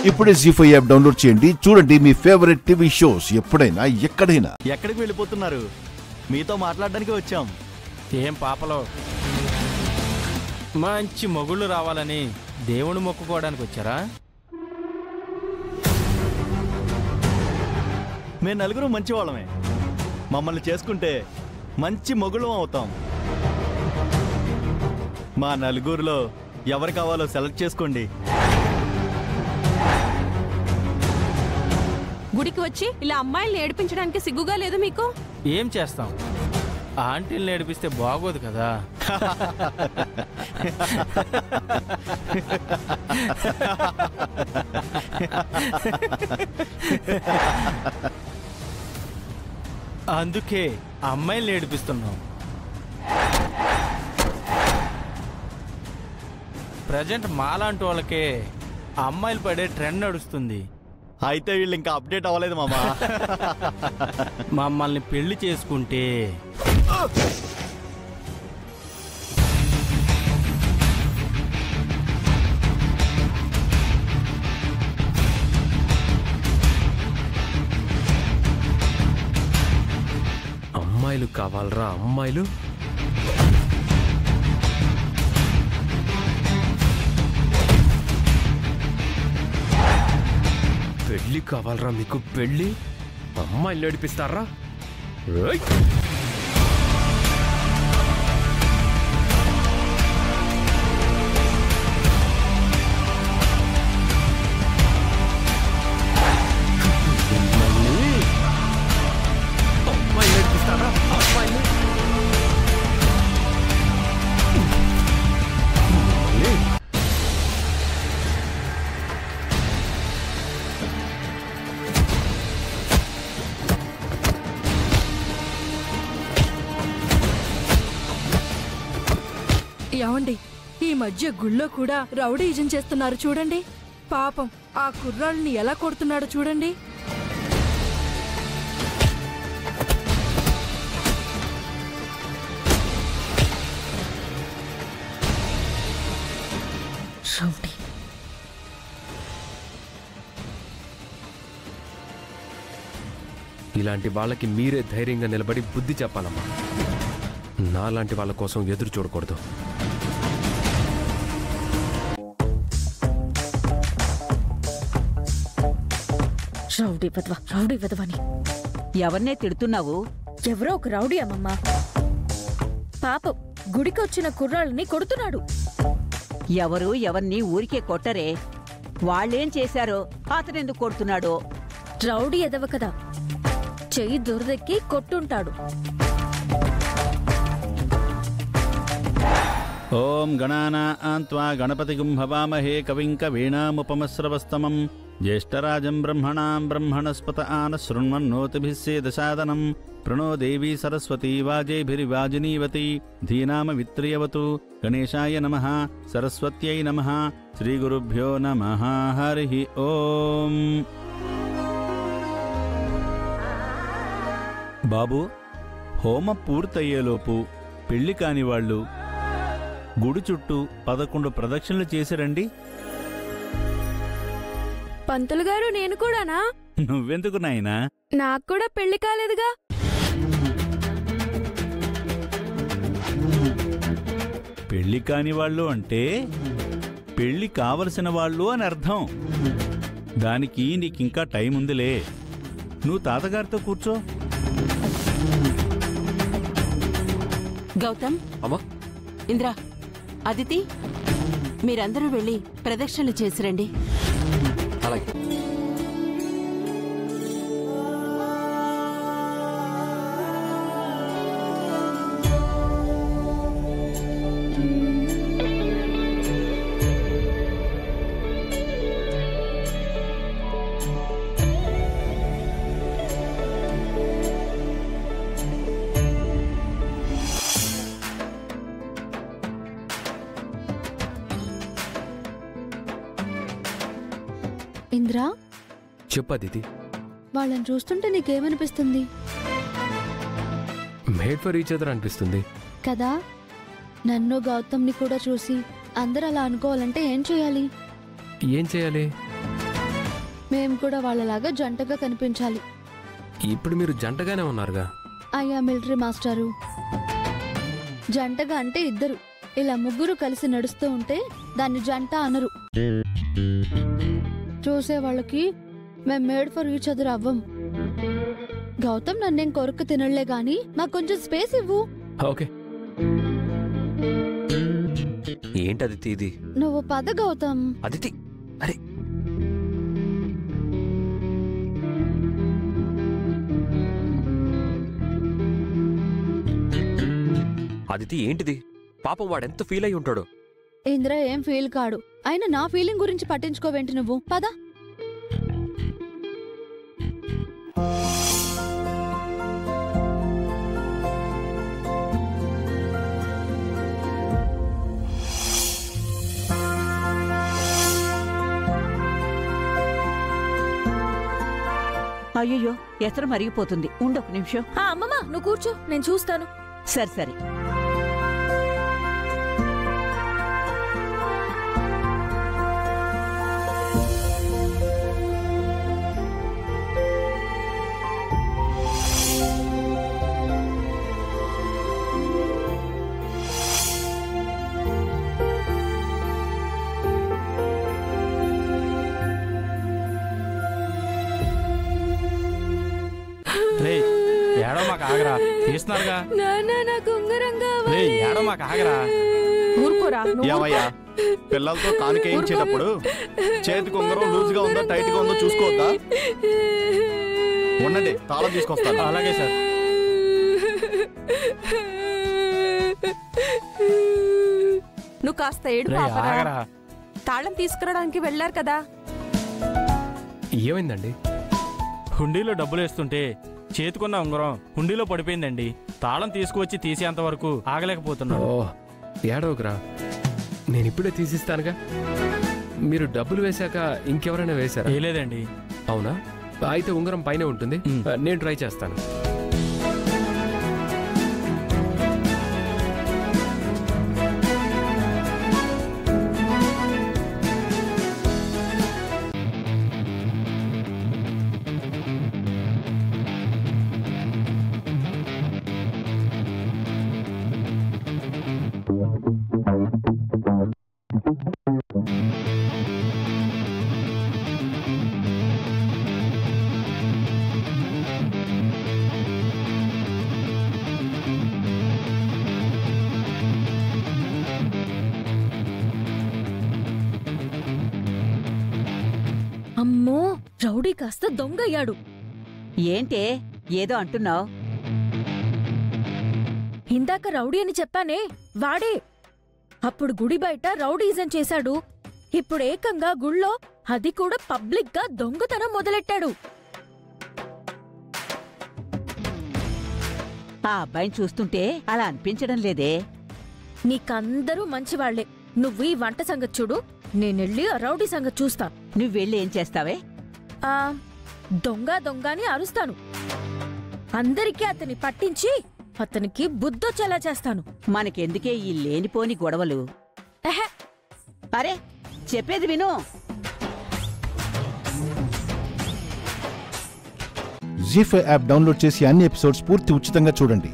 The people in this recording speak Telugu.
ఇప్పుడే జీ5 యాప్ డౌన్లోడ్ చేయండి. చూడండి మీ ఫేవరెట్ టీవీ షోస్ ఎప్పుడైనా ఎక్కడైనా. ఎక్కడికి వెళ్ళిపోతున్నారు? మీతో మాట్లాడడానికి వచ్చాం. ఏం పాపలో మంచి మొగుళ్ళు రావాలని దేవుని మొక్కుకోవడానికి వచ్చారా? మేము నలుగురు మంచి వాళ్ళమే. మమ్మల్ని చేసుకుంటే మంచి మొగుళ్ళం అవుతాం. మా నలుగురిలో ఎవరు కావాలో సెలెక్ట్ చేసుకోండి. గుడికి వచ్చి ఇలా అమ్మాయిల్ని ఏడిపించడానికి సిగ్గుగా లేదు మీకు? ఏం చేస్తాం, ఆంటీని ఏడిపిస్తే బాగోదు కదా. అందుకే అమ్మాయిల్ని ఏడిపిస్తున్నాం. ప్రజెంట్ మాలాంటి వాళ్ళకే అమ్మాయిలు పడే ట్రెండ్ నడుస్తుంది. అయితే వీళ్ళు ఇంకా అప్డేట్ అవ్వలేదు మామా. మమ్మల్ని పెళ్లి చేసుకుంటే అమ్మాయిలు కావాలరా, అమ్మాయిలు. పెళ్ళి కావాలరా మీకు, పెళ్ళి. అమ్మాయిలు నడిపిస్తారా? అమ్మాయిలు నడిపిస్తారా? అమ్మాయిలు ఏమండి, ఈ మధ్య గుళ్ళో కూడా రౌడీజం చేస్తున్నారు చూడండి. పాపం ఆ కుర్రాళ్ళని ఎలా కొడుతున్నాడో చూడండి. ఇలాంటి వాళ్ళకి మీరే ధైర్యంగా నిలబడి బుద్ధి చెప్పాలమ్మా. నాలాంటి వాళ్ళ కోసం ఎదురు చూడకూడదు. రౌడీ వెధవని ఎవరినే తిడుతున్నావు? ఎవరో ఒక రౌడీ అమ్మమ్మా. పాపం గుడికొచ్చిన కుర్రాళ్ళని కొడుతున్నాడు. ఎవరు ఎవరిని ఊరికే కొట్టరే. వాళ్ళేం చేశారో అతనెందుకు కొడుతున్నాడో. రౌడీ ఎదవ కదా, చెయ్యి దురదెక్కి కొట్టుంటాడు. ఓం గణానాం త్వా గణపతిం హవామహే కవిం కవీనాముపమస్రవస్తమం జ్యేష్ఠరాజం బ్రహ్మణాం బ్రహ్మణస్పత ఆన శృణ్వన్నోతిభిः సేదసాదనం ప్రణో దేవీ సరస్వతీ వాజేభిర్వాజినీవతి ధీనామవిత్రియవతు. గణేశాయ నమః, సరస్వత్యై నమః, శ్రీగురుభ్యో నమః. హరి ఓం. బాబు, హోమం పూర్తయ్యేలోపు పెళ్లి కాని వాళ్ళు గుడి చుట్టూ 11 ప్రదక్షిణలు చేసిరండి. పంతులు గారు, నేను కూడానా? నువ్వెందుకు నాయనా? నాకు కూడా పెళ్లి కాలేదుగా. పెళ్లి కాని వాళ్ళు అంటే పెళ్లి కావలసిన వాళ్ళు అని అర్థం. దానికి నీకింకా టైం ఉందిలే. నువ్వు తాతగారితో కూర్చో. గౌతమ్, అమ్మా, ఇంద్రా, అదితి, మీరందరూ వెళ్ళి ప్రదక్షిణలు చేసిరండి. అలాగే. ఇంద్రా, చెప్పదితి. వాళ్ళని చూస్తుంటే నీకేమనిపిస్తుంది? మేడ్ ఫర్ ఈచ్ అదర్ అనిపిస్తుంది కదా. నన్ను గౌతమ్ని కూడా చూసి అందరూ అలా అనుకోవాలంటే ఏం చేయాలి? ఏం చేయాలి? మేము కూడా వాళ్ళలాగా జంటగా కనిపించాలి. ఇప్పుడు మీరు జంటగానే ఉన్నారుగా. అయ్యా మిలిటరీ మాస్టారు, జంటగా అంటే ఇద్దరు, ఇలా ముగ్గురు కలిసి నడుస్తూ ఉంటే దాన్ని జంట అనరు. చూసే వాళ్ళకి మేం మేడ్ ఫర్ ఈచ్ అదర్ అవ్వం. గౌతమ్ నన్నేం కొరకు తినలే గాని నాకు కొంచెం స్పేస్ ఇవ్వు. ఓకే. ఏంటి అదితి ఇది? నువ్వు పద గౌతమ్. అదితి, అరే అదితి ఏంటిది? పాపం వాడెంత ఫీల్ అయి ఉంటాడు. ఇంద్ర ఏం ఫీల్ కాడు. అయినా నా ఫీలింగ్ గురించి పట్టించుకోవేంటి నువ్వు? పద. అయ్యో ఎసరు మరిగిపోతుంది, ఉండొక నిమిషం. అమ్మమ్మ నువ్వు కూర్చో, నేను చూస్తాను. సరే సరే. ఏడో మాకు ఆగరా, తీస్తున్నారుగా. ఏడో మాకు ఆగరా. ఊరుకోరా. ఏమయ్యా, పిల్లలతో కానుకేయించేటప్పుడు చేతికి ఉంగరం లూజ్ గా ఉందో టైట్ గా ఉందో చూసుకోవద్దా? ఉండండి, తాళం తీసుకొస్తాను. అలాగే సార్. నువ్వు కాస్త ఏడు ఆగరా. తాళం తీసుకురావడానికి వెళ్ళారు కదా. ఏమైందండి? హుండీలో డబ్బులు వేస్తుంటే చేతికున్న ఉంగరం హుండీలో పడిపోయిందండి. తాళం తీసుకువచ్చి తీసేంత వరకు ఆగలేకపోతున్నాను. ఓ ఏడవకురా, నేను ఇప్పుడే తీసిస్తానుగా. మీరు డబ్బులు వేశాక ఇంకెవరైనా వేశారా? వేయలేదండి. అవునా? అయితే ఉంగరం పైన ఉంటుంది, నేను ట్రై చేస్తాను. అమ్మో, రౌడీ కాస్త దొంగయ్యాడు. ఏంటే ఏదో అంటున్నావు? ఇందాక రౌడీ అని చెప్పానే, వాడే. అప్పుడు గుడి బయట రౌడీజం చేశాడు. ఇప్పుడు ఏకంగా గుళ్ళో, అది కూడా పబ్లిక్ గా దొంగతనం మొదలెట్టాడు. ఆ అబ్బాయిని చూస్తుంటే అలా అనిపించడం లేదే. నీకందరూ మంచివాళ్లే. నువ్వు ఈ వంట సంగతి చూడు, నేనెళ్ళి ఆ రౌడీ సంగతి చూస్తా. నువ్వెళ్ళి ఏం చేస్తావే? దొంగ దొంగ అని అరుస్తాను. అందరికీ అతన్ని పట్టించి అతనికి బుద్ధొచ్చేలా చేస్తాను. మనకెందుకే ఈ లేనిపోని గొడవలు? అరే చెప్పేది విను. జీ5 యాప్ డౌన్లోడ్ చేసి అన్ని ఎపిసోడ్స్ పూర్తి ఉచితంగా చూడండి.